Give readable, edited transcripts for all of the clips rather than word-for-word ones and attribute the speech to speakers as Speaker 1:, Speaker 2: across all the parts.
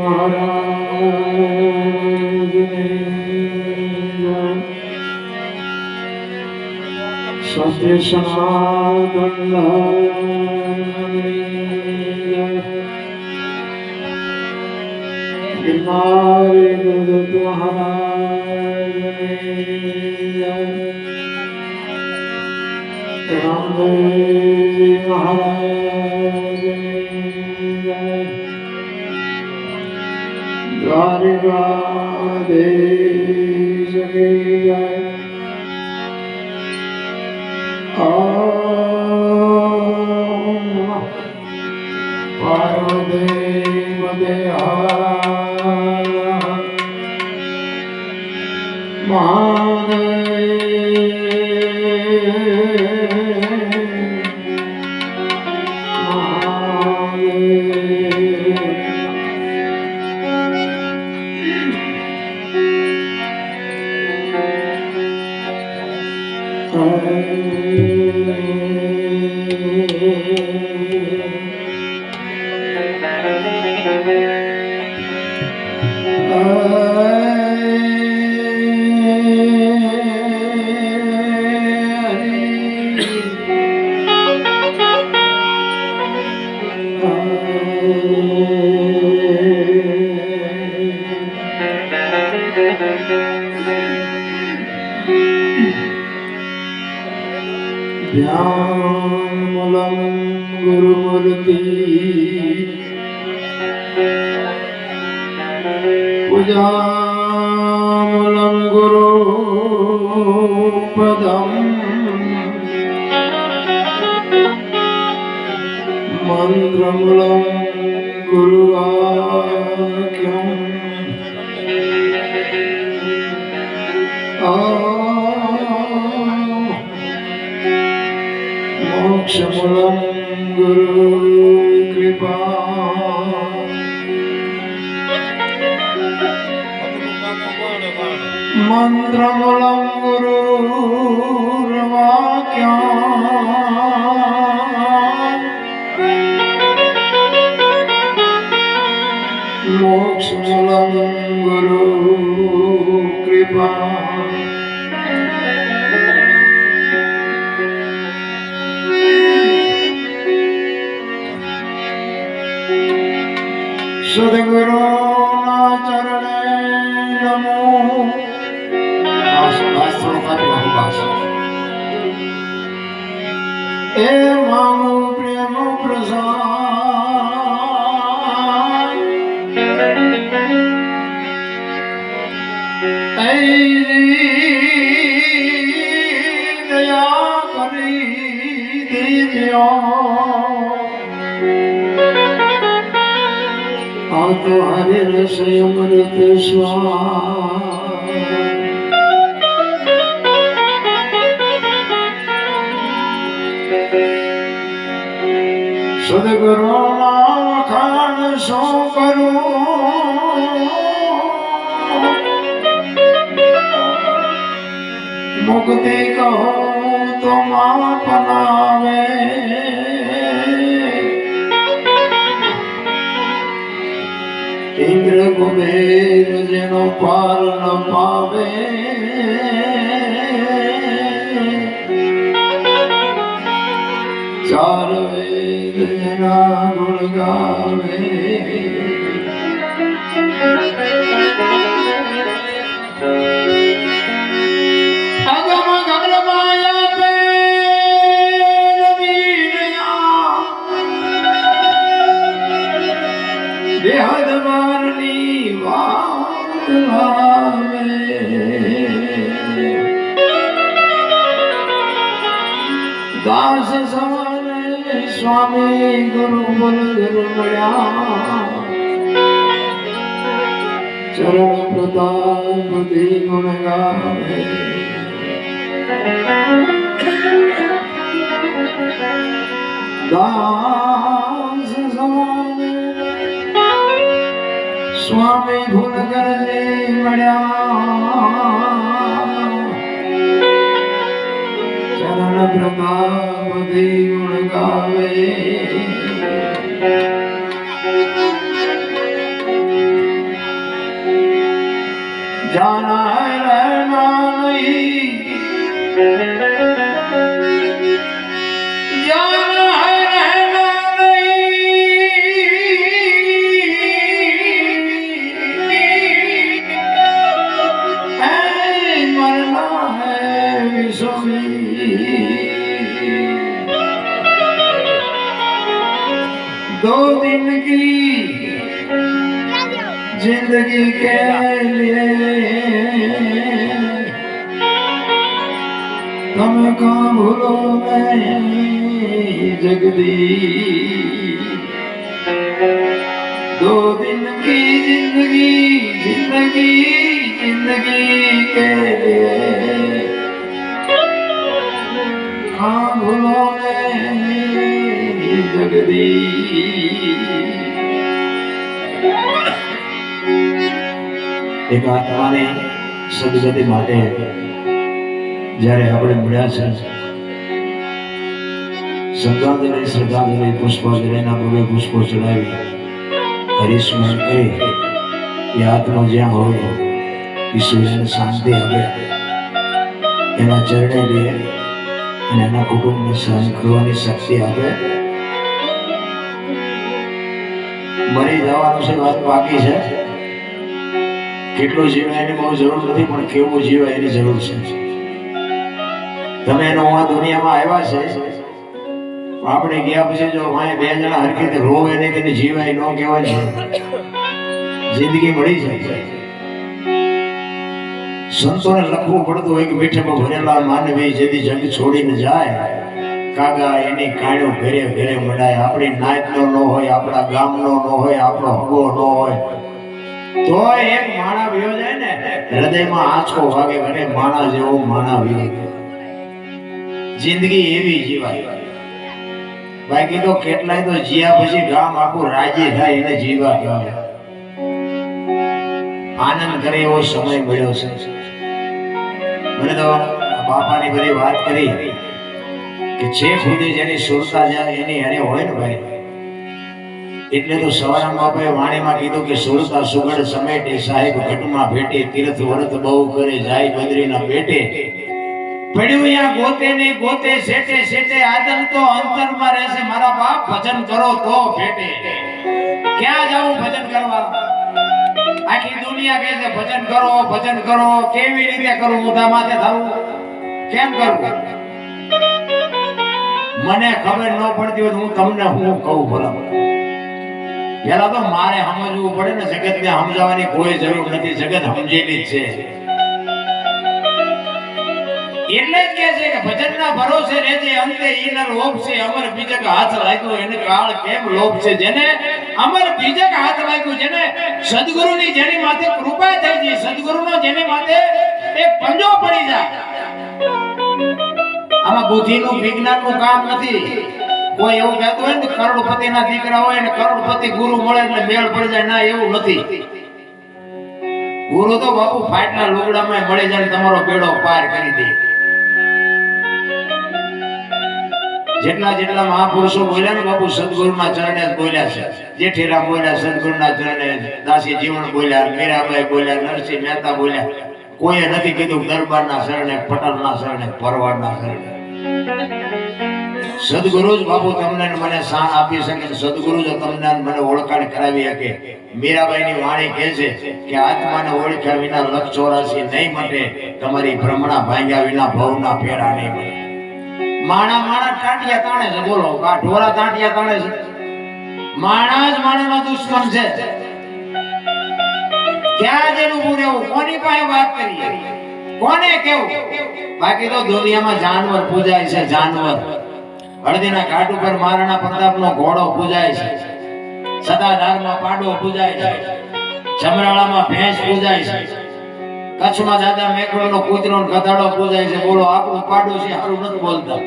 Speaker 1: महाराज सत्य सनातन गिरनारी गुरु महाराज रामदेव महाराज द्वारिकाधीश की जय। पार्वदेव ध्यानमूलं गुरुमूर्ति पूजामूलं गुरुपदम् मन्त्रमूलं गुरुवाक्यम् मोक्षमूलं गुरु कृपा मंत्रमूलं गुरुर्वाक्यम् मोक्षमूलं गुरु कृपा सद्गुरु चरणे नमो। ए मांगो प्रेम प्रसाद दया करी दीजियो। तो हरे रस अमृत स्वाद सद्गुरु नाम खान सो करूं मुक्ति कहो तो मां पनावे। इंद्र कुबेर जेनो पार न पावे चार वेद जना गुण गावे। अगम गगन माया पे बेहद मारनी बात भावे। दास सवारे स्वामी गुरु बल गुरु बड़ा चरण प्रताप दी गुण गावे। दास सवारे स्वामी भूल कर जे बड़ा चरण प्रताप दी गुण गावे। जाना है रहना नहीं, जाना है रहना नहीं, है मरना है विश्व में। दो दिन की जिंदगी के लिए तुम कहाँ भूलो मैं जगदीश। दो दिन की जिंदगी जिंदगी जिंदगी के लिए कहाँ भूलो मैं जगदीश। एक आत्माने સદગતિ માટે જ્યારે આપણે મળ્યા છે, શ્રદ્ધાંજલિ પુષ્પાંજલિના પગે પુષ્પો ચડાવી હરિસ્મરણ કરી એ આત્મા જ્યાં હોય ઈશ્વરને શાંતિ આપે, એના ચરણે લે અને એના કુટુંબને સહન કરવાની શક્તિ આપે. મરી જવાનું છે, વાત બાકી છે. કેટલું જીવાય એની બહુ જરૂર નથી, પણ કેવું જીવાય એની જરૂર છે. તમે એનો આ દુનિયામાં આવ્યા છે, આપણે ગયા પછી જો બે જણા હરખી રીતે રોવે નહીં તેને જીવાય ન કહેવાય છે. જિંદગી મળી જાય. સંતોને લખવું પડતું હોય કે મીઠામાં ભરેલા માનવી જેથી જંગ છોડીને જાય, કાગા એની કાણ્યો ઘરે ઘરે મડાય. આપણી નાતનો ન હોય, આપણા ગામનો ન હોય, આપણો હગો ન હોય, તો એક માણા વિયો જાય ને હૃદયમાં આંચકો વાગે, ઘરે માણા જેવો માણા વિયો. જિંદગી એવી જીવાય. બાકી તો કેટલાય તો જીયા પછી ગામ આખું રાજી થાય એને જીવા કહેવાય. આનંદ કરે એવો સમય મળ્યો છે. મને તો બાપાની બધી વાત કરી કે જે ખુદે જેની સુરતા જાય એની એને હોય ને ભાઈ. એટલે તો સવારમાં બાપાએ વાણીમાં કીધું કે સુરતા સુગડ સમેટે, સાહેબ ઘટમાં ભેટે, તીર્થ વ્રત બહુ કરે, જાય બદ્રીના પેટે. પડ્યું યા ગોતે ને ગોતે, સેટે સેટે આદમ તો અંતરમાં રહેશે. મારા બાપ ભજન કરો તો ભેટે. ક્યાં જાવું ભજન કરવા? આખી દુનિયા કહે છે ભજન કરો ભજન કરો. કેવી રીતે કરું? ઊંધા માથે થવું? કેમ કરવું? મને ખબર ન પડતી હોય હું તમને હું કહું બરાબર. પેલા તો મારે સમજવું પડે ને. જગતને સમજાવવાની કોઈ જરૂર નથી, જગત સમજેલી જ છે. એટલે જ કે છે કે ભજનના ભરોસે રહેજે, અંતે ઈનર લોભ છે. અમર બીજક હાથ લાગ્યો એને કાળ કેમ લોભ છે. જેને અમર બીજક હાથ લાગ્યું, જેને સદગુરુની જેની માથે કૃપા થઈ ગઈ, સદગુરુનો જેની માથે એક પંજો પડી જાય. આમાં બુદ્ધિનું વિજ્ઞાનનું કામ નથી. કોઈ એવું કહેતું હોય ને કરોડપતિના દીકરા હોય ને કરોડપતિ ગુરુ મળે એટલે મેળ પડી જાય, ના એવું નથી. ગુરુ તો બાપુ ફાટના લુગડામાં મળી જાય, તમારો બેડો પાર કરી દે. જેટલા જેટલા મહાપુરુષો બોલ્યા ને બાપુ સદગુરુના ચરણે બોલ્યા છે. જેઠીરામ બોલ્યા સદગુરુના ચરણે, દાસી જીવન બોલ્યા, મીરાબાઈ બોલ્યા, નરસિંહ મહેતા બોલ્યા. કોઈએ નથી કીધું દરબારના શરણે, પટેલના શરણે, ભરવાડના શરણે. સદગુરુ જ બાપુ તમને મને શાન આપી શકે. સદગુરુ જ તમને મને ઓળખાણ કરાવી શકે. મીરાબાઈની વાણી કહે છે કે આત્માને ઓળખ્યા વિના લખ 84 નહીં મટે, તમારી ભ્રમણા ભાંગ્યા વિના ભવના ફેરા નહીં મળે. માણા માણા ટાંટિયા તાણે છે. બોલો, આ ઢોરા ટાંટિયા તાણે છે. માણા જ માણાનો દુશ્મન છે. ક્યાં જેનું પૂરેવું? કોની પાસે વાત કરીએ? કોને કેવું? બાકી તો દુનિયામાં જાનવર પૂજાય છે. જાનવર હળદીના ઘાટ ઉપર મહારાણા પ્રતાપનો ઘોડો પૂજાય છે. સદાધારમાં પાડો પૂજાય છે. જમરાળામાં ભેંસ પૂજાય છે. કચ્છમાં દાદા મેકડોનો કૂતરો ગધાડો પૂજાય છે. બોલો, આપણું પાડોશી હારું નથી બોલતા.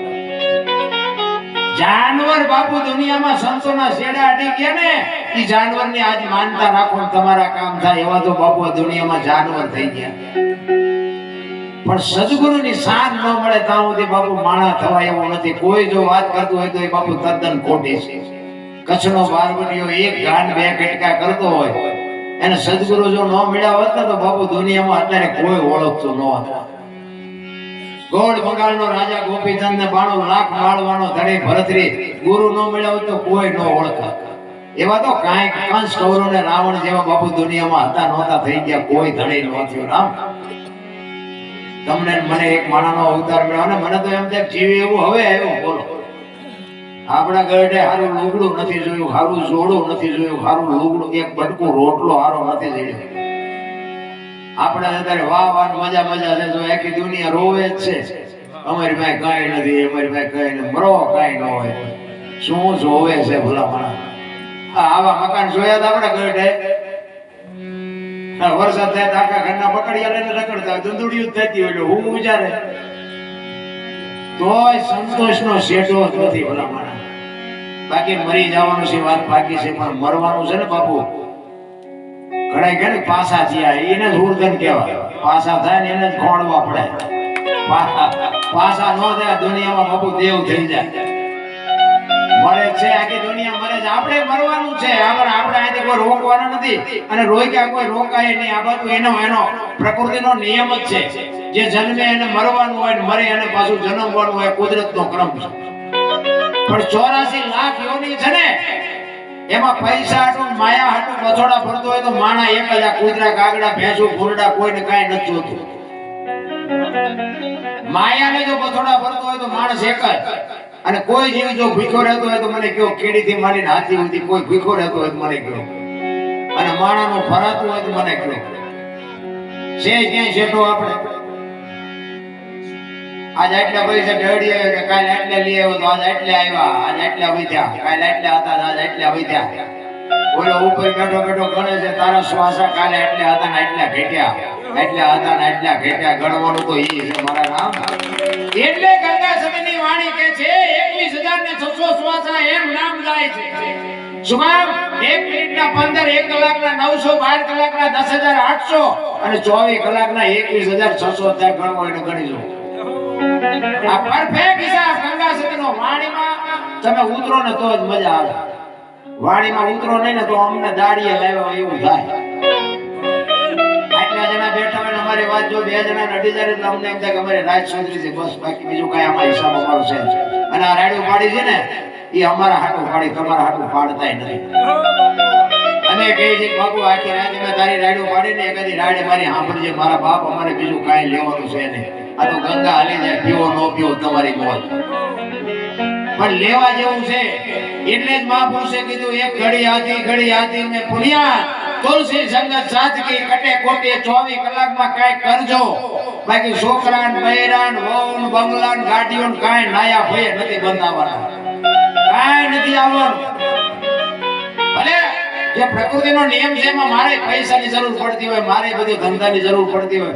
Speaker 1: જાનવર બાપુ દુનિયામાં સંતોના શેડા અડી ગયા ને, એ જાનવરની આજ માનતા રાખો તમારા કામ થાય. એવા તો બાપુ દુનિયામાં જાનવર થઈ ગયા. પણ સદગુરુની શાન ન મળે ત્યાં સુધી બાપુ માણા થવાય એવું નથી. કોઈ જો વાત કરતું હોય તો એ બાપુ તદ્દન ખોટી છે. કચ્છનો બારવટીયો એક ગાન બે કટકા કરતો હોય એને સદગુરુ જો ન મળ્યા હોત ને તો બાપુ દુનિયામાં અત્યારે કોઈ ઓળખતું ન હોત. ગોળ બંગાળનો રાજા ગોપીચંદ ને 92 લાખ માળવાનો ધણી ભરતરી ગુરુ ન મળ્યા હોત તો કોઈ ન ઓળખત. એવા તો કાંઈક કંસ કૌરવ ને રાવણ જેવા બાપુ દુનિયામાં હતા નહોતા થઈ ગયા, કોઈ ધણી ન થયો. રામ તમને મને એક માણાનો અવતાર મળ્યો ને મને તો એમ થાય જીવ એવું હવે આવ્યો. બોલો આપણા ગઢે હારું લુગડું નથી જોયું, હારું જોડું નથી જોયું, હારું લુગડું એક બટકું રોટલો હારો નથી જોયો. આપણે અત્યારે વાહ વાહ મજા મજા છે, જો આખી દુનિયા રોવે જ છે. અમારી પાસે કઈ નથી, અમારી પાસે કઈ નથી, મરો કઈ ન હોય. શું જોવે છે ભલા માણસ? આવા મકાન જોયા હતા આપણા ગઢે. વરસાદ થાય તો આખા ઘરના પકડિયા લઈને રખડતા હોય, ધૂંધુડિયું થતી હોય હું વિચારે તોય સંતોષનો શેઠો જ નથી ભલા માણસ. બાકી મરી જવાનું છે વાત બાકી છે, પણ મરવાનું છે ને બાપુ. ઘણા કે પાસા થયા એને જ ઉર્ધન કહેવાય. પાસા થાય ને એને જ ખોડવા પડે. પાસા ન થાય દુનિયામાં બાપુ દેવ થઈ જાય. મરે છે આખી દુનિયા મરે છે, આપણે મરવાનું છે. આપણે અહીંથી કોઈ રોકવાનું નથી અને રોક્યા કોઈ રોકાય નહીં. આ બધું એનો પ્રકૃતિનો નિયમ જ છે. જે જન્મે એને મરવાનું હોય ને મરે એને પાછું જન્મવાનું હોય, કુદરતનો ક્રમ છે. પણ 84 લાખ યોની છે ને એમાં પૈસા હાટું માયા હાટું બછોડા ફરતો હોય તો માણા એક જ. આ કૂતરા કાગડા ભેંસું ફૂલડા કોઈને કાંઈ નથી જોતું. માયાને જો બછોડા ફરતો હોય તો માણસ એક જ. અને કોઈ જીવ જો ભીખો રહેતો હોય તો મને કહો, કેડીથી માંડીને હાથી સુધી કોઈ ભીખો રહેતો હોય તો મને કહો. અને માણાનું ફરાતું હોય તો મને કહો. છે ક્યાંય શેઠો આપણે? આજ આટલા પૈસા ઢળી આવ્યો કે કાલે આટલા લઈ આવ્યો તો આજ આટલા આવ્યા, આજ આટલા વધ્યા, કાલે આટલા હતા આજ આટલા વધ્યા. ઓલો ઉપર બેઠો બેઠો ગણે છે તારા શ્વાસા કાલે આટલા હતા ને આટલા ઘટ્યા, આટલા હતા ને આટલા ઘટ્યા. ગણવાનું તો ઈ છે મારા રામ. એટલે ગંગા સતીની વાણી કહે છે 21,600 શ્વાસા એમ નામ જાય છે. શું કામ? 1 મિનિટના 15, 1 કલાકના 900, 12 કલાકના 10,800 અને 24 કલાકના 21,600 થાય. ગણવો એને ગણી લો. આ પરફેક્ટ હિસાબ ગંગા સતીનો. વાણીમાં તમે ઉતરો ને તો જ મજા આવે. વાણીમાં ઉતરો નહીં ને તો અમને દાડીએ લાવ્યા એવું થાય. આટલા જણા બેઠા હોય અમારી વાત જો 2 જણા અડી જાય એટલે અમને એમ થાય કે અમારે રાજ સુધરી છે બસ, બાકી બીજું કઈ આમાં હિસાબ અમારો છે. અને આ રાડ્યું પાડી છે ને એ અમારા હાટું પાડી, તમારા હાટું પાડતાય નથી. અમે કહી છે બાપુ આખી રાત મેં તારી રાડ્યું પાડી ને એકાદી રાડે મારી સાંભળજે મારા બાપ, અમારે બીજું કાંઈ લેવાનું છે નહીં. આ તો ગંગા હાલી જાય, પીવો નો પીવો તમારી મોજ. પણ લેવા જેવું છે એટલે જ મહાપુરુષે કીધું એક ઘડી હાથી મેં પુણ્યા તુલસી સંગત સાદગી કટે કોટે 24 કલાકમાં કાંઈ કરજો. બાકી છોકરાન બૈરાન વહુન બંગલાન ગાડીઓન કાંઈ નાયા ભય નથી બંધાવાના, કાંઈ નથી આવવાનું. ભલે જે પ્રકૃતિનો નિયમ છે એમાં મારે પૈસાની જરૂર પડતી હોય, મારે બધી ધંધાની જરૂર પડતી હોય,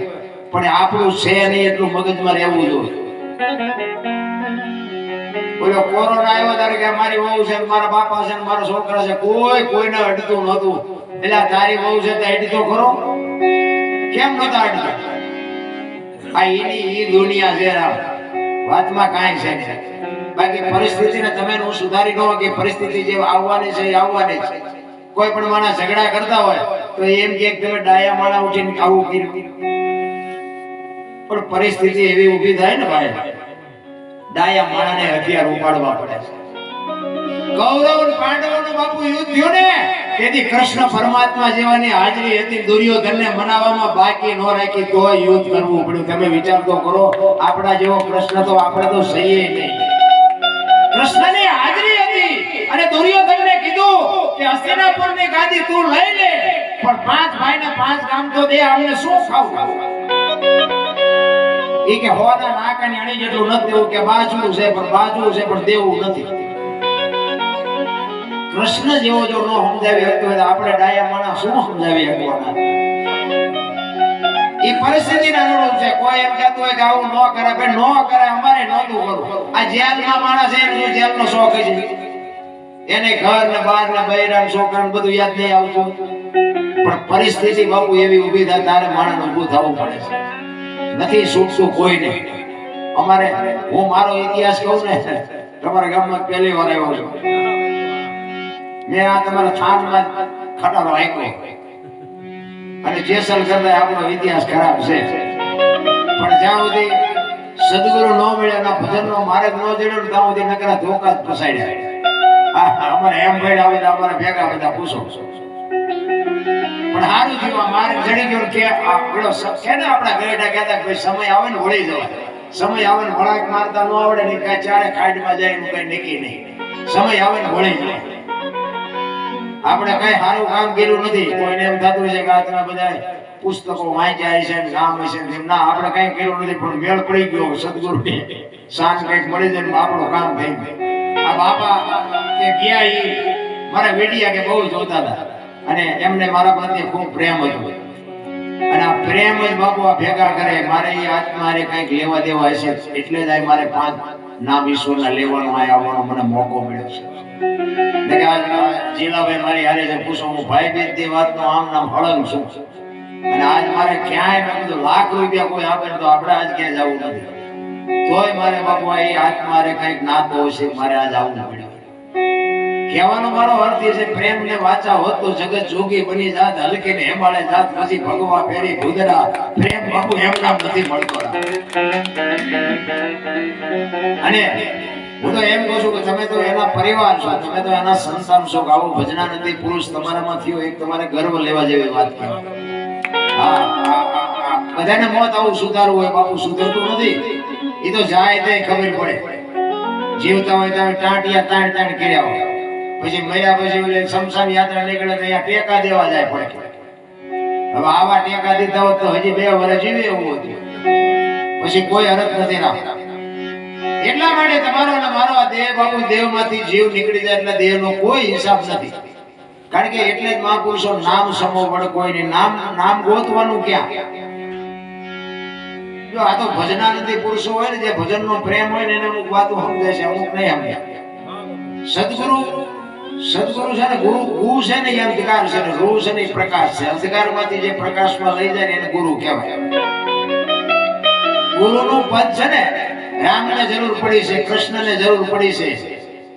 Speaker 1: પણ આપણું છે નહીં એટલું મગજમાં રહેવું જોઈએ. બોલો કોરોના આવ્યો ત્યારે કે મારી વહુ છે, મારા બાપા છે, મારા છોકરા છે, કોઈને અડતું નહોતું. એટલે તારી વહુ છે તો અડી તો ખરો, કેમ નહોતા અડતા? આ એની દુનિયા છે રામ, વાતમાં કાંઈ છે નહીં. બાકી પરિસ્થિતિને તમે હું સુધારી ન કે પરિસ્થિતિ જે આવવાની છે એ આવવાની છે. કોઈ પણ માણસ ઝઘડા કરતા હોય તો એમ કે તમે ડાયા માણા ઉઠીને આવું કર્યું, પણ પરિસ્થિતિ એવી ઊભી થાય ને ભાઈ, ડાયા માણાને હથિયાર ઉપાડવા પડે છે. કૌરવ અને પાંડવોનું બાપુ યુદ્ધ થયું ને તેથી કૃષ્ણ પરમાત્મા જેવાની હાજરી હતી. દુર્યોધનને મનાવવામાં બાકી ન રાખી તો યુદ્ધ કરવું પડ્યું. તમે વિચાર તો કરો, આપણા જેવો કૃષ્ણ તો આપણે તો સહીએ નહીં. કૃષ્ણની હાજરી હતી અને દુર્યોધનને કીધું કે હસ્તિનાપુરની ગાદી તું લઈ લે, પણ 5 ભાઈને 5 ગામ તો દે, અમને શું ખાવું? એ કે હોના નાકાની અણી જેટલું નથી દેવું, કે બાજવું છે પણ દેવું નથી. કૃષ્ણ જેવો જો ન સમજાવી શકતો હોય તો આપણે ડાયા માણસ શું સમજાવી શકવાના? એ પરિસ્થિતિના અનુરૂપ છે. કોઈ એમ કહેતું હોય કે આવું ન કરે, ભાઈ ન કરે, અમારે નહોતું કરવું. આ જેલમાં માણસ છે એનો જેલનો શોખ છે, એને ઘર ને બાર ને બૈરા ને છોકરા ને બધું યાદ નહીં આવતું. પણ પરિસ્થિતિ બાપુ એવી ઊભી થાય તારે માણસ ઊભું થવું પડે છે. નથી છૂટતું કોઈ નહીં. અમારે હું મારો ઇતિહાસ કહું ને, તમારા ગામમાં પહેલી વાર આવ્યો છું. મેં આ તમારા થાનમાં ખટારો આપ્યો, અને જેસલ કરતા આપણો ઇતિહાસ ખરાબ છે. પણ જ્યાં સુધી સદગુરુ ન મળ્યા ના ભજનનો માર્ગ ન જડ્યો ત્યાં સુધી નકરા ધોકા જ ફસાડ્યા. અમારે એમ ભાઈ આવે તો અમારે ભેગા બધા પૂછો. પણ સારું થયું માર્ગ જડી ગયો કે આપણો છે ને આપણા ગયેડા કહેતા કોઈ સમય આવે ને વળી જવાય. સમય આવે ને વળાક મારતા ન આવડે ને કઈ ચારે ખાડમાં જાય ને કઈ નીકળી નહીં. સમય આવે ને વળી જાય. આપણે કઈ સારું કામ કર્યું નથી. કોઈને એમ થતું છે કે આ બધા પુસ્તકો વાંચ્યા છે ને નામ હશે ને ના આપણે કઈ કર્યું નથી. પણ વેળ પડી ગયો સદગુરુ સાંજ કઈક મળી જાય ને આપણું કામ થઈ ગયું. આ બાપા કે ગયા ઈ મારા વેડિયા કે બહુ જોતા હતા અને એમને મારા પ્રત્યે ખૂબ પ્રેમ હતો. અને આ પ્રેમ જ બાપુ આ ભેગા કરે. મારે એ આત્મારે કઈક લેવા દેવા હશે એટલે જ મારે 5 નામ ઈશ્વરના લેવાનો આવવાનો મને મોકો મળ્યો છે. જીલાભાઈ મારી હારે છે પૂછો હું ભાઈ બેન તે વાતનો આમ નામ હળંગ છું. અને આજ મારે ક્યાંય મેં કીધું લાખ રૂપિયા કોઈ આપે તો આપણે આજ ક્યાંય જવું નથી. તોય મારે બાપુ એ આત્મારે કઈક નાતો હશે મારે આજ આવવું પડ્યું. કહેવાનો મારો અર્થ એ છે પ્રેમ ને વાચા હોત તો જગત જોગી બની જાત હલકે ને હેમાળે જાત પછી ભગવા ફેરી ભૂદરા. પ્રેમ બાપુ એમ નામ નથી મળતો. અને હું તો એમ કહું છું કે તમે તો એના પરિવાર છો, તમે તો એના સંતાન છો. આવો ભજનાનંદી પુરુષ તમારામાં થયો એક તમારે ગર્વ લેવા જેવી વાત કહેવાય. બધાને મોત આવું સુધારવું હોય બાપુ સુધરતું નથી. એ તો જાય તે ખબર પડે. જીવતા હોય તો ટાંટિયા તાણ કર્યા હોય પછી મર્યા પછી શમશાન યાત્રા નીકળે તો અહીંયા ટેકા દેવા જાય પડે. હવે આવા ટેકા દીધા હોત તો હજી 2 વર્ષ જીવે એવું હતું. પછી કોઈ હરખ નથી રાખતા. એટલા માટે તમારો અને મારો આ દેહ બાપુ દેહમાંથી જીવ નીકળી જાય એટલે દેહનો કોઈ હિસાબ નથી. કારણ કે એટલે જ મહાપુરુષો નામ સમો વડ કોઈને નામ ગોતવાનું ક્યાં. જો આ તો ભજનાનંદી પુરુષો હોય ને જે ભજનનો પ્રેમ હોય ને એને અમુક વાતો સમજે છે અમુક નહીં સમજ્યા. સદગુરુ છે ને ગુરુ છે ને અંધકાર છે ને રૂ છે ને પ્રકાશ છે. અંધકારમાંથી જે પ્રકાશમાં લઈ જાય ને એને ગુરુ કહેવાય. ગુરુનું પદ છે ને રામને જરૂર પડી છે, કૃષ્ણને જરૂર પડી છે,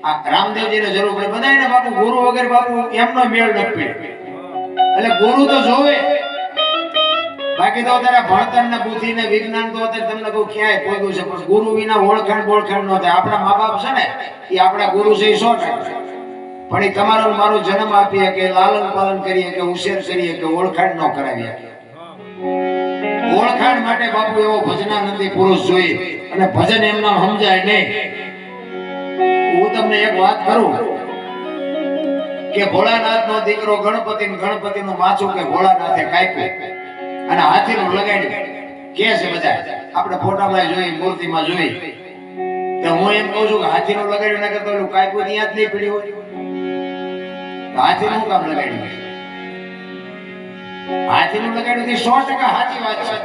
Speaker 1: આ રામદેવજીને જરૂર પડી. બધાને બાપુ ગુરુ વગર બાપુ એમનો મેળ નથી પડ્યો. એટલે ગુરુ તો જોવે. બાકી તો અત્યારે ભણતર ને બુદ્ધિ ને વિજ્ઞાન તો અત્યારે તમને કહું ક્યાંય પહોંચ્યું છે પણ ગુરુ વિના ઓળખાણ ન થાય. આપણા મા બાપ છે ને એ આપણા ગુરુ છે 100%. પણ એ તમારો મારો જન્મ આપીએ કે લાલન પાલન કરીએ કે ઉછેર કરીએ કે ઓળખાણ ન કરાવીએ. ઓળખાણ માટે બાપુ એવો ભજનાનંદી પુરુષ જોઈએ. અને ભજન એમના સમજાય નહીં. હું તમને એક વાત કરું કે ભોળાનાથ નો દીકરો ગણપતિ નું માથું કે ભોળાનાથે કાપ્યું અને હાથીનું લગાડ્યું કે છે બધા આપણે ફોટામાં જોઈ મૂર્તિમાં જોઈ. તો હું એમ કહું છું કે હાથીનું લગાડ્યું ના કરતો કાપ્યું ત્યાં જ નહીં પડ્યું હોય. હાથીનું કામ લગાડ્યું. હાથીનું લગાડ્યું 100% સાચી વાત છે.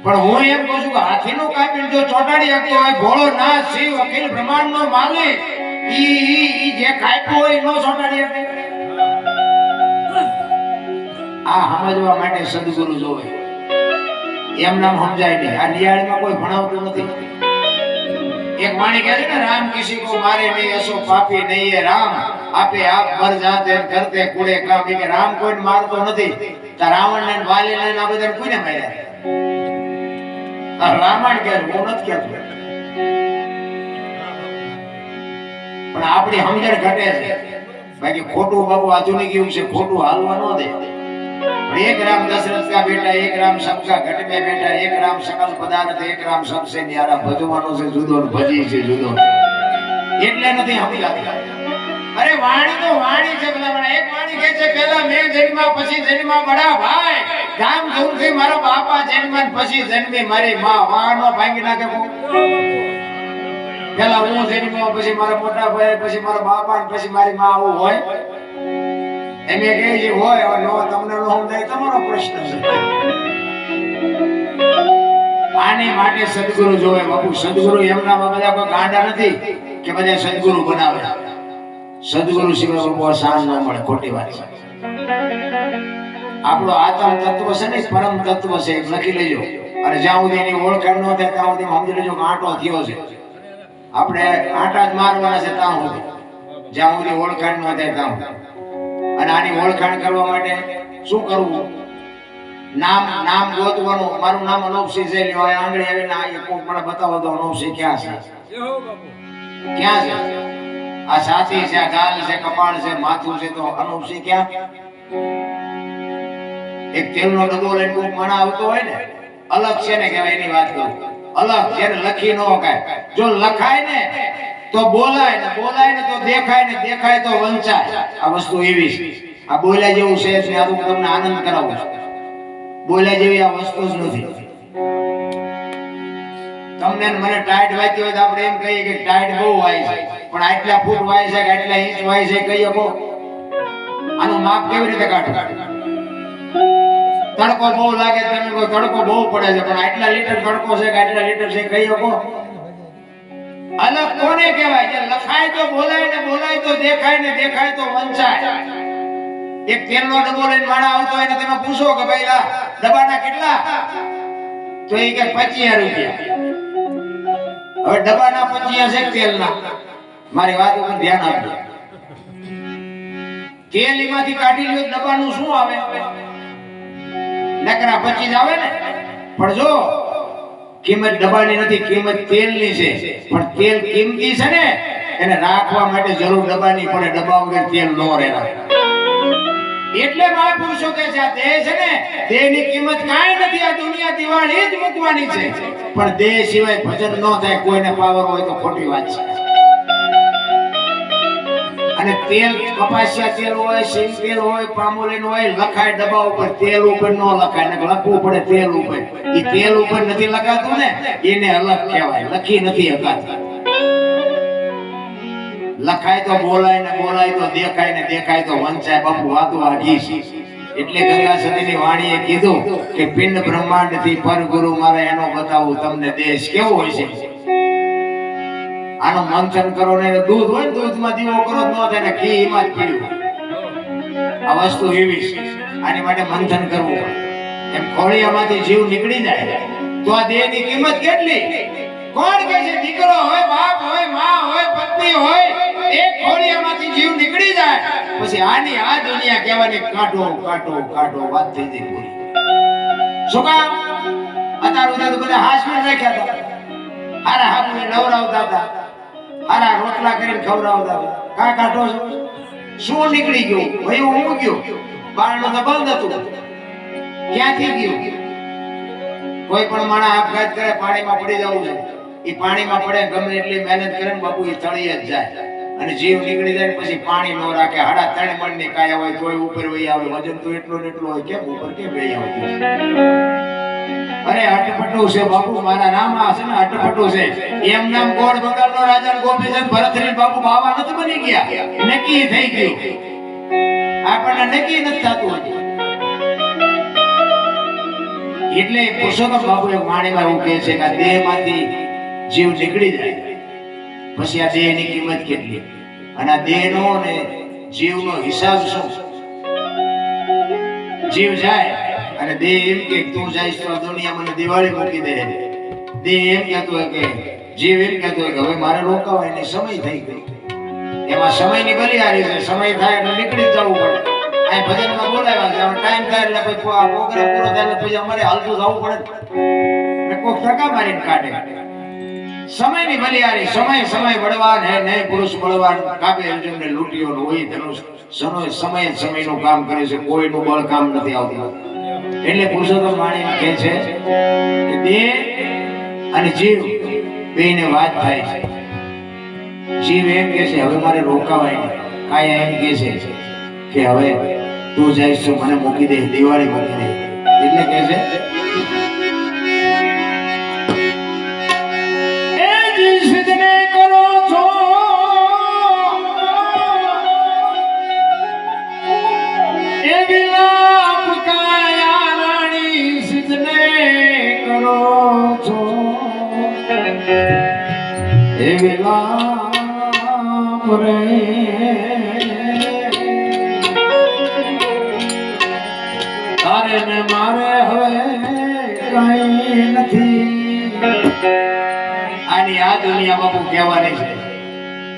Speaker 1: પણ હું એમ કહું છું કે હાથીનું કાપીને જો ચોટાડી આપતો હોય ભોળોનાથ શિવ અખિલ બ્રહ્માંડનો માલિક ઈ જે કાપ્યો હોય નો ચોટાડી આપે. આ સમજવા માટે સદગુરુ જોવે. એમ નામ સમજાય નહીં. આ નિયાળીમાં કોઈ ભણાવતું નથી. એક વાણી કહે છે ને રામ કિસી કો મારે નહીં એસો પાપી નહીં હે રામ આપે આપ મર જાતે કરતે કુડે કામ. કે રામ કોઈને મારતો નથી. તો રાવણ ને વાલી ને આ બધા કોઈને માર્યા? રામાયણ કે હું નથી કહેતો. પણ આપણી સમજણ ઘટે છે. બાકી ખોટું બાબુ આધુનિક એવું છે ખોટું હાલવા ન દે. एक राम दशरथ का बेटा, एक राम सबका घट में बेटा, एक राम सकल पदार्थ, एक राम सबसे न्यारा. भजવાનો છે જુદો ને ભજી છે જુદો. એટલે નથી સમજાતી. અરે વાણી તો વાણી છે બધા. એક વાણી કહે છે પહેલા મેં જન્મા પછી જન્મા બડા ભાઈ ધામ ધૂમથી મારા બાપા જન્મન પછી જન્મી મારી માં. વાનો ભાંગી નાખે. પહેલા હું જન્મ્યો પછી મારા મોટા ભાઈ પછી મારા બાપા પછી મારી માં. આવું હોય એમ એ કહે છે હોય હવે તમને ન સમજાય તમારો પ્રશ્ન છે. આને માટે સદગુરુ જોવે બાપુ. સદગુરુ એમના બધા કોઈ ગાંડા નથી કે બધા સદગુરુ બનાવે. સદગુરુ સિવાય બાપુ શાન ન મળે. ખોટી વાત છે. આપણો આત્મ તત્વ છે ને પરમ તત્વ છે લખી લેજો. અને જ્યાં સુધી એની ઓળખાણ ન થાય ત્યાં સુધી સમજી લેજો કે આંટો થયો છે. આપણે આંટા જ મારવાના છે ત્યાં સુધી જ્યાં સુધી ઓળખાણ ન થાય ત્યાં. અને આની ઓળખાણ કરવા માટે શું કરવું? નામ નામ ગોતવાનું. મારું નામ અનોપસિંહ છે, લ્યો આ આંગળી આવીને આ કોક મને બતાવો તો અનોપસિંહ ક્યાં છે? ક્યાં છે? આ છાતી છે, આ ગાલ છે, કપાળ છે, માથું છે, તો અનોપસિંહ ક્યાં? એક તેલનો ડબ્બો લઈને કોક માણા આવતો હોય ને, અલગ છે ને કહેવાય, એની વાત કરું. અલગ જેને લખી ન કાય. જો લખાય ને તો બોલાય, ને બોલાય ને તો દેખાય, ને દેખાય તો વંચાય. આ વસ્તુ એવી છે. આ બોલ્યા જેવું છે ને, આ તમને આનંદ કરાવું છું. બોલ્યા જેવી આ વસ્તુ જ નથી. તમને મને ટાઈટ વાંચી હોય તો આપણે એમ કહીએ કે ટાઈટ બહુ વાય છે, પણ આટલા ફૂટ વાય છે કે આટલા ઇંચ વાય છે કહીએ કો. આનું માપ કેવી રીતે કાઢો? તડકો બહુ લાગે, તમે કહો તડકો બહુ પડે છે, પણ આટલા લીટર તડકો છે કે આટલા લીટર છે કહીએ કો. અલગ કોને કહેવાય? જે લખાય તો બોલાય, ને બોલાય તો દેખાય, ને દેખાય તો વંચાય. એક તેલનો ડબ્બો લઈને માણા આવતો હોય ને તમે પૂછો કે ભાઈ લા ડબ્બાના કેટલા? તો એ કે 25 રૂપિયા. હવે ડબ્બાના 25 છે તેલના. મારી વાત ઉપર ધ્યાન આપજો. તેલ એમાંથી કાઢી લ્યો, ડબ્બાનું શું આવે? નકરા 25 આવે ને. પણ જો કિંમત ડબ્બાની નથી, કિંમત તેલની છે. પણ તેલ કિંમતી છે ને, એને રાખવા માટે જરૂર ડબ્બાની પડે. ડબ્બા વગર તેલ ન રહેવાય. એટલે મહાપુરુષો કહે છે આ દેહ છે ને, દેહની કિંમત કાંઈ નથી. આ દુનિયા દિવાળી જ મૂકવાની છે, પણ દેહ સિવાય ભજન ન થાય. કોઈને પાવર હોય તો ખોટી વાત છે. અને તેલ કપાસિયા તેલ હોય, સિંગ તેલ હોય, પામોલીન હોય, લખાય ડબ્બા ઉપર. તેલ ઉપર ન લખાય, ને લખવું પડે તેલ ઉપર. એ તેલ ઉપર નથી લખાતું ને, એને અલગ કહેવાય. લખી નથી હકાતું. લખાય તો બોલાય, ને બોલાય તો દેખાય, ને દેખાય તો વંચાય. બાપુ વાતો આઘી છે. એટલે ગંગા સતીની વાણીએ કીધું કે પિંડ બ્રહ્માંડ થી પર ગુરુ મારે એનો બતાવું તમને. દેશ કેવો હોય છે આનો મંથન કરો ને. દૂધ હોય ને, દૂધમાં દીવો કરો ન થાય ને, ઘી એમાં જ પીડ્યું. આ વસ્તુ એવી છે, આની માટે મંથન કરવું પડે. એમ ખોળિયામાંથી જીવ નીકળી જાય તો આ દેહની કિંમત કેટલી? કોણ કહે છે? દીકરો હોય, બાપ હોય, માં હોય, પત્ની હોય, એક ખોળિયામાંથી જીવ નીકળી જાય પછી આની આ દુનિયા કહેવાની કાઢો કાઢો કાઢો વાત થઈ જાય પૂરી. શું કામ? અત્યાર સુધી તો બધા હાસમાં રાખ્યા હતા. હારા હાપને નવરાવતા હતા, હારા રોટલા કરીને ખવડાવતા હતા. કા કાઢો છો? શું નીકળી ગયું? ભયું હું ગયું? બારણું તો બંધ હતું. ક્યાંથી ગયું? કોઈ પણ માણસ આપઘાત કરે, પાણીમાં પડી જવું છે. એ પાણીમાં પડે, ગમે એટલી મહેનત કરે ને બાપુ, એ તળિયે જ જાય. અને જીવ નીકળી જાય ને પછી પાણી ન રાખે. 3.5 મણની કાયા હોય તોય ઉપર વહી આવે. વજન તો એટલો ને એટલો હોય, કેમ ઉપર કેમ વહી આવે? અરે અટપટું છે બાપુ, મારા નામ આ છે ને અટપટું છે. એમ નામ ગોળ બંગાળનો રાજા ગોપીચંદ ભરતરી બાપુ બાવા નથી બની ગયા. નક્કી થઈ ગયું. આપણને નક્કી નથી થતું હજી. એટલે પુરુષોત્તમ બાપુ એક વાણીમાં એવું કહે છે કે આ દેહમાંથી જીવ નીકળી જાય પછી આ દેહની કિંમત કેટલી, અને આ દેહનો ને જીવનો હિસાબ શું? જીવ જાય અને દેહ એમ કે તું જઈશ તો આ દુનિયા મને દિવાળી મૂકી દે. દેહ એમ કહેતો હોય કે જીવ એમ કહેતો હોય કે હવે મારે રોકાવાય નહીં, સમય થઈ ગયો. એમાં સમયની બલિહારી છે. સમય થાય એટલે નીકળી જવું પડે. આ ભજનમાં બોલાવ્યા છે, હવે ટાઈમ થાય એટલે પછી આ પ્રોગ્રામ પૂરો થાય એટલે પછી અમારે હાલતું જવું પડે. કોક ધક્કા મારીને કાઢે. સમયની બલિહારી. સમય બળવાન હે નહીં પુરુષ બળવાન. કાબે અર્જુનને લૂંટ્યો હોય ધનુષ. સમય સમયનું કામ કરે છે, કોઈનું બળ કામ નથી આવતું. એટલે પુરુષોત્તમ વાણી કહે છે કે દેહ અને જીવ બેને વાત થાય છે. જીવ એમ કહે છે હવે મારે રોકાવાય નહીં. કાયા એમ કહે છે કે હવે તું જઈશ તો મને મૂકી દે, દિવાળી મૂકી દે. એટલે કહે છે તારે ને મારે હવે કઈ નથી. આની આ દુનિયા બાપુ કહેવાની છે.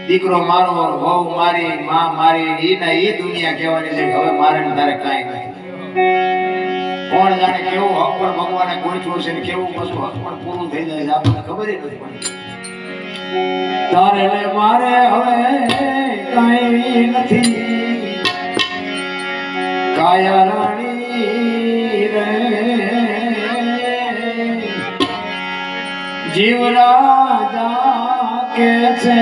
Speaker 1: દીકરો મારો, વહુ મારી, માં મારી, ઈ દુનિયા કહેવાની છે. હવે મારે ને તારે કઈ નથી. કોણ જાણે કેવું હક પણ ભગવાને ગોઠવ્યું છે ને કેવું પાછું હક પણ પૂરું થઈ જાય છે આપણને ખબર જ નથી પડતી તારે ને મારે હવે કાંઈ નથી કાયા રાણી રે જીવ રાજા કે છે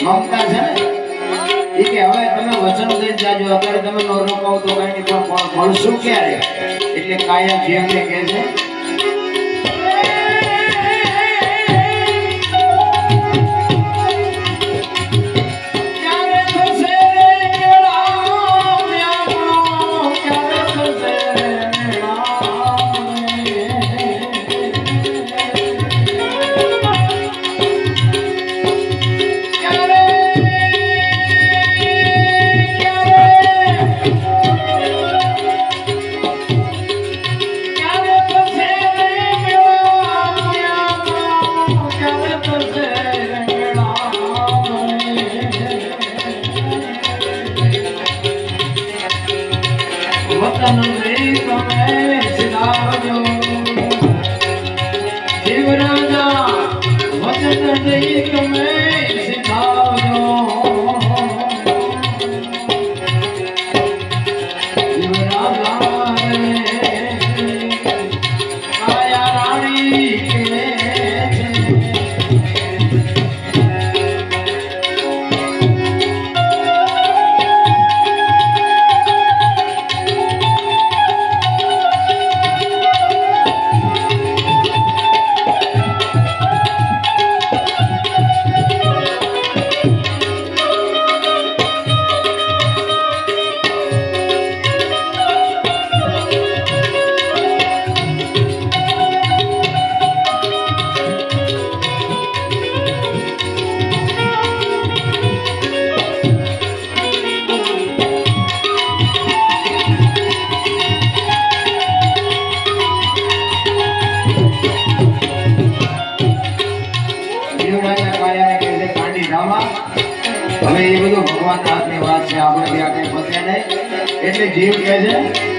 Speaker 1: મમતા છે ને એ કે હવે તમે વચન દઈ જાજો અત્યારે તમે નો રોકાવ તો કઈ નહીં પણ મળશું ક્યારે એટલે કાયમ જીવને કહે છે હવે એ બધું ભગવાન હાથની વાત છે આપણે ત્યાં કઈ પતે નહીં એટલે જીવ કહે છે